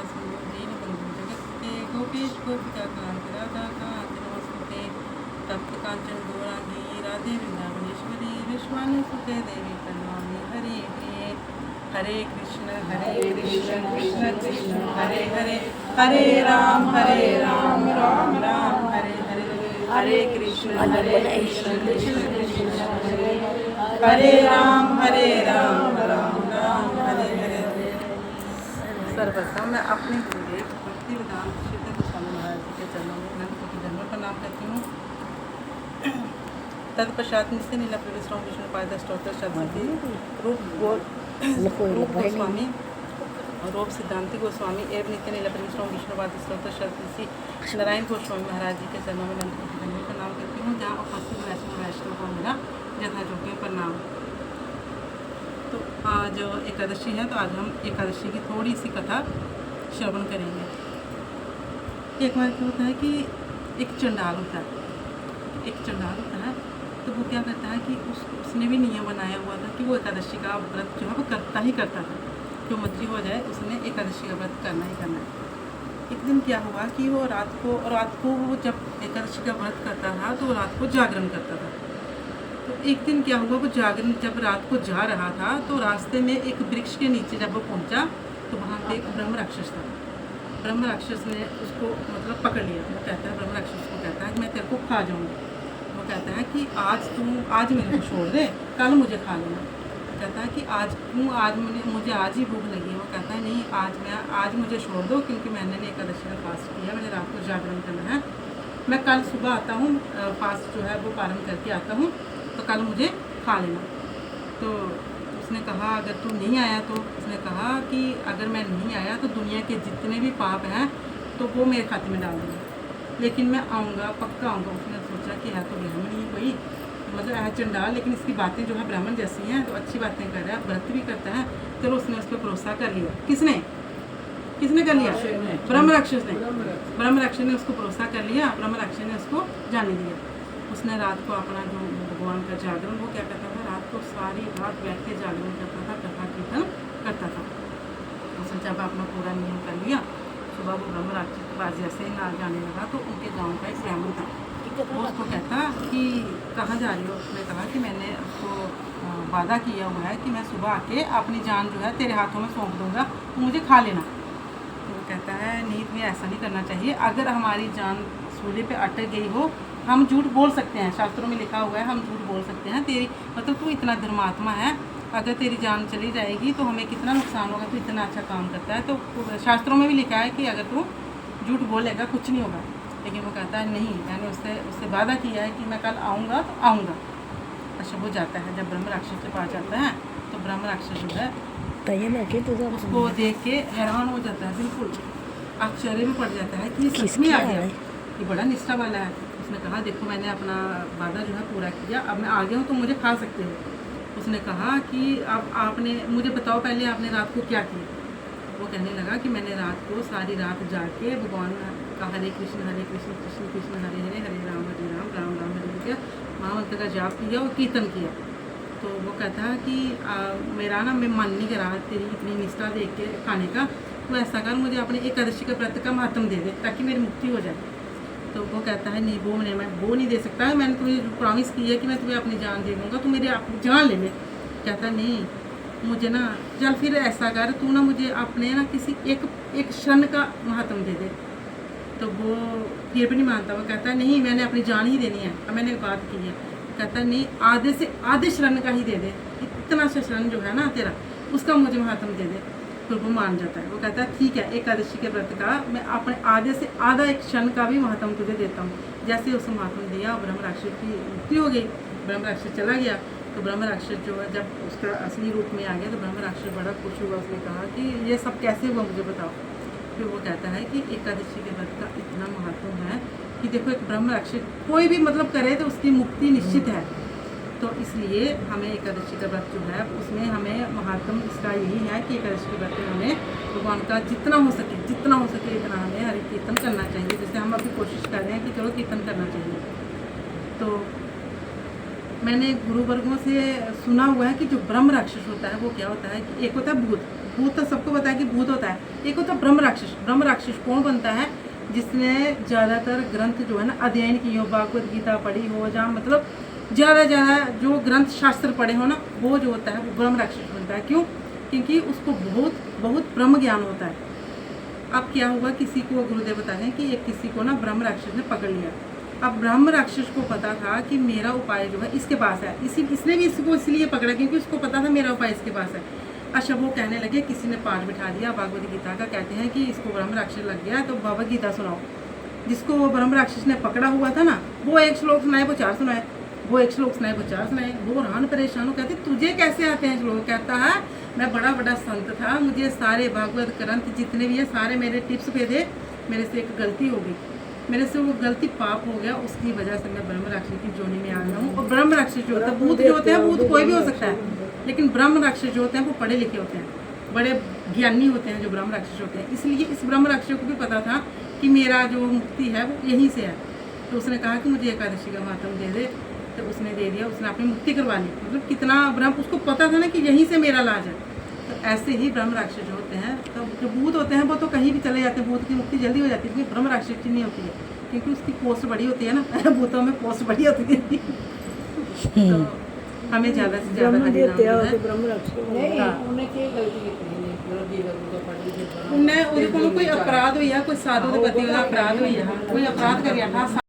सिंधु दीनबंधु जगत्पते गोपेश गोपिकान्त राधाकान्त नमस्ते तप्त कांचन गौरांगी राधे वृंदावनेश्वरी विश्वानुसुते देवी प्रणमामि हरे प्रिये हरे कृष्ण कृष्ण कृष्ण हरे हरे हरे राम राम राम हरे हरे हरे कृष्ण कृष्ण कृष्ण हरे राम राम राम हरे हरे। सर्वप्रथम मैं अपने गुरुदेव भक्ति वेदांत श्री गोस्वामी महाराज जी के चरणों में अनंत कोटि दंडवत प्रणाम करती हूँ। तत्पश्चात नित्य नीला प्रविष्ट विष्णु पाद स्तोत्र शब्दी रूप गोस्वामी रूप सिद्धांति गोस्वामी एवं नित्य नीला प्रविष्ट विष्णुपाद स्तोत्र शब्दी नारायण गोस्वामी महाराज जी के चरणों में अनंत कोटि दंडवत प्रणाम करती हूँ। जहाँ उपस्थित वैष्णव को मेरा यथायोग्य प्रणाम। तो आज एकादशी है, तो आज हम एकादशी की थोड़ी सी कथा श्रवण करेंगे। एक बार क्या होता है कि एक चंडाल होता है, तो वो क्या करता है कि उसने भी नियम बनाया हुआ था कि वो एकादशी का व्रत जो है वो करता था। जो मर्जी हो जाए उसने एकादशी का व्रत करना ही करना है। एक दिन क्या हुआ कि वो रात को वो जब एकादशी का व्रत करता था तो रात को जागरण करता था। तो एक दिन क्या हुआ, वो जागरण जब रात को जा रहा था तो रास्ते में एक वृक्ष के नीचे जब वो पहुंचा तो वहाँ पे एक ब्रह्म राक्षस था। ब्रह्म राक्षस ने उसको मतलब पकड़ लिया। वो कहता है, ब्रह्म राक्षस को कहता है कि मैं तेरे को खा जाऊँगा। वो कहता है कि आज मेरे को छोड़ दे, कल मुझे खा लेना। कहता है कि आज मुझे आज ही भूख लगी है। वो कहता है नहीं, आज मुझे छोड़ दो, क्योंकि मैंने एकादशी का फास्ट किया, मैंने रात को जागरण करना है। मैं कल सुबह आता हूँ, फास्ट जो है वो पारण करके आता हूँ, तो कल मुझे खा लेना। तो उसने कहा अगर तू नहीं आया तो उसने कहा कि अगर मैं नहीं आया तो दुनिया के जितने भी पाप हैं तो वो मेरे खाते में डाल देंगे, लेकिन मैं आऊँगा, पक्का आऊँगा। उसने सोचा कि है तो ब्राह्मण ही कोई, मतलब है चंडाल, लेकिन इसकी बातें जो है ब्राह्मण जैसी हैं, तो अच्छी बातें कर रहा है, व्रत भी करता है। चलो उसने उस पर भरोसा कर लिया। किसने कर लिया? ब्रह्म राक्षस ने उसको भरोसा कर लिया। ब्रह्म राक्षस ने उसको जाने दिया। उसने रात को अपना जो भगवान का जागरण वो क्या करता था, रात को सारी रात बैठ के जागरण करता था, कथा कीर्तन करता था। उसने जब अपना पूरा नियम कर लिया, सुबह वो ब्रह्म राक्षस के पास जैसे ही ना जाने लगा तो उनके गांव का एक ब्राह्मण था। वो उसको कहता कि कहाँ जा रही हो? उसने कहा कि मैंने उसको वादा किया हुआ है कि मैं सुबह आके अपनी जान जो है तेरे हाथों में सौंप दूँगा, तो मुझे खा लेना। तो वो कहता है नहीं, तुम्हें ऐसा नहीं करना चाहिए। अगर हमारी जान सूली पे अटक गई हो, हम झूठ बोल सकते हैं, शास्त्रों में लिखा हुआ है हम झूठ बोल सकते हैं। तेरी मतलब तू इतना धर्मात्मा है, अगर तेरी जान चली जाएगी तो हमें कितना नुकसान होगा, तू इतना अच्छा काम करता है। तो शास्त्रों में भी लिखा है कि अगर तू झूठ बोलेगा कुछ नहीं होगा। लेकिन वो कहता है नहीं, मैंने उससे वादा किया है कि मैं कल आऊँगा तो आऊँगा। अच्छा, वो जाता है, जब ब्रह्म राक्षस के पास जाता है तो ब्रह्म राक्षस जो है उसको देख के हैरान हो जाता है, बिल्कुल आश्चर्य में पड़ जाता है कि ये सच में आ गया, ये बड़ा निष्ठा वाला है। उसने कहा देखो मैंने अपना वादा जो है पूरा किया, अब मैं आ गया हूँ तो मुझे खा सकते हो। उसने कहा कि अब आपने मुझे बताओ पहले आपने रात को क्या किया। वो कहने लगा कि मैंने रात को सारी रात जाके भगवान का हरे कृष्ण कृष्ण कृष्ण हरे हरे, हरे राम राम राम हरे किया, महामंत्र का जाप किया और कीर्तन किया। तो वो कहता है कि मेरा ना मैं मन नहीं करा तेरी इतनी निष्ठा देख के खाने का, तो ऐसा कर मुझे अपने एकादशी का व्रत का महत्व दे दे ताकि मेरी मुक्ति हो जाए। तो वो कहता है नहीं, मैं वो नहीं दे सकता, मैंने तुम्हें प्रॉमिस की है कि मैं तुम्हें अपनी जान दे दूँगा, तो मेरी अपनी जान ले ले। कहता है नहीं, मुझे ना चल फिर ऐसा कर, तू ना मुझे अपने ना किसी एक क्षण का महत्व दे दे। तो वो फिर भी नहीं मानता। वो कहता है नहीं, मैंने अपनी जान ही देनी है, अब मैंने बात की है। कहता है नहीं, आधे से आधे शरण का ही दे दे, इतना सा शरण जो है ना तेरा, उसका मुझे महत्व दे दे। तो वो मान जाता है। वो कहता है ठीक है, एकादशी के व्रत का मैं अपने आधे से आधा एक क्षण का भी महत्व तुझे देता हूँ। जैसे उसको महत्व दिया, ब्रह्म राक्षस की मृत्यु हो गई, ब्रह्म राक्षस चला गया। तो ब्रह्म राक्षस जो है जब उसका असली रूप में आ गया तो ब्रह्म राक्षस बड़ा खुश हुआ। उसने कहा कि ये सब कैसे हुआ मुझे बताओ। फिर वो कहता है कि एकादशी के व्रत का इतना महत्व है कि देखो एक ब्रह्म राक्षस कोई भी मतलब करे तो उसकी मुक्ति निश्चित है। तो इसलिए हमें एकादशी का व्रत जो है उसमें हमें महात्म इसका यही है कि एकादशी के व्रत में हमें भगवान का जितना हो सके इतना हमें हरि कीर्तन करना चाहिए। जैसे हम अभी कोशिश कर रहे हैं कि चलो कीर्तन करना चाहिए। तो मैंने गुरु वर्गों से सुना हुआ है कि जो ब्रह्म राक्षस होता है वो क्या होता है कि एक होता है भूत। भूत तो सबको पता है कि भूत होता है, एक होता है ब्रह्म राक्षस। ब्रह्म राक्षस कौन बनता है? जिसने ज़्यादातर ग्रंथ जो है ना अध्ययन की हो, भागवत गीता पढ़ी हो, जहाँ मतलब ज़्यादा जो ग्रंथ शास्त्र पढ़े हो ना, वो जो होता है वो ब्रह्म राक्षस बनता है। क्यों? क्योंकि उसको बहुत ब्रह्म ज्ञान होता है। अब क्या हुआ, किसी को गुरुदेव बताते हैं कि एक किसी को ना ब्रह्म राक्षस ने पकड़ लिया। अब ब्रह्म राक्षस को पता था कि मेरा उपाय जो है इसके पास है, इसने भी इसको इसलिए पकड़ा क्योंकि उसको पता था मेरा उपाय इसके पास है। अच्छा, वो कहने लगे, किसी ने पाठ बिठा दिया भागवत गीता का, कहते हैं कि इसको ब्रह्म राक्षस लग गया तो भगवत गीता सुनाओ। जिसको वो ब्रह्म राक्षस ने पकड़ा हुआ था ना, वो एक श्लोक सुनाए, वो 4 सुनाए, वो एक श्लोक सुनाए, वो 4 सुनाए। वो हैरान परेशान हो, कहते तुझे कैसे आते हैं श्लोक? कहता है मैं बड़ा संत था, मुझे सारे भागवत ग्रंथ जितने भी है सारे मेरे टिप्स पे थे, मेरे से एक गलती हो गई, मेरे से वो गलती पाप हो गया, उसकी वजह से मैं ब्रह्म राक्षस की जोनी में आ गया हूँ। और ब्रह्म राक्षस जो होता है, भूत जो होते हैं, भूत कोई भी हो सकता है, लेकिन ब्रह्म राक्षस जो होते हैं वो पढ़े लिखे होते हैं, बड़े ज्ञानी होते हैं जो ब्रह्म राक्षस होते हैं। इसलिए इस ब्रह्म राक्षस को भी पता था कि मेरा जो मुक्ति है वो यहीं से है। तो उसने कहा कि मुझे एकादशी का मातम दे दे, तो उसने दे दिया, उसने अपनी मुक्ति करवा ली। मतलब कितना ब्रह्म, उसको पता था ना कि यहीं से मेरा इलाज है। तो ऐसे ही ब्रह्म राक्षस जो होते हैं, तो जो भूत होते हैं वो तो कहीं भी चले जाते हैं, भूत की मुक्ति जल्दी हो जाती है, लेकिन ब्रह्म राक्षस की नहीं होती है, क्योंकि उसकी पोस्ट बड़ी होती है ना, भूतों में पोस्ट बड़ी होती है। तो हमें ज़्यादा से ज़्यादा उन्हें कोई अपराध हुई है, कोई साधु के पति वाला अपराध हुई है, कोई अपराध कर गया था।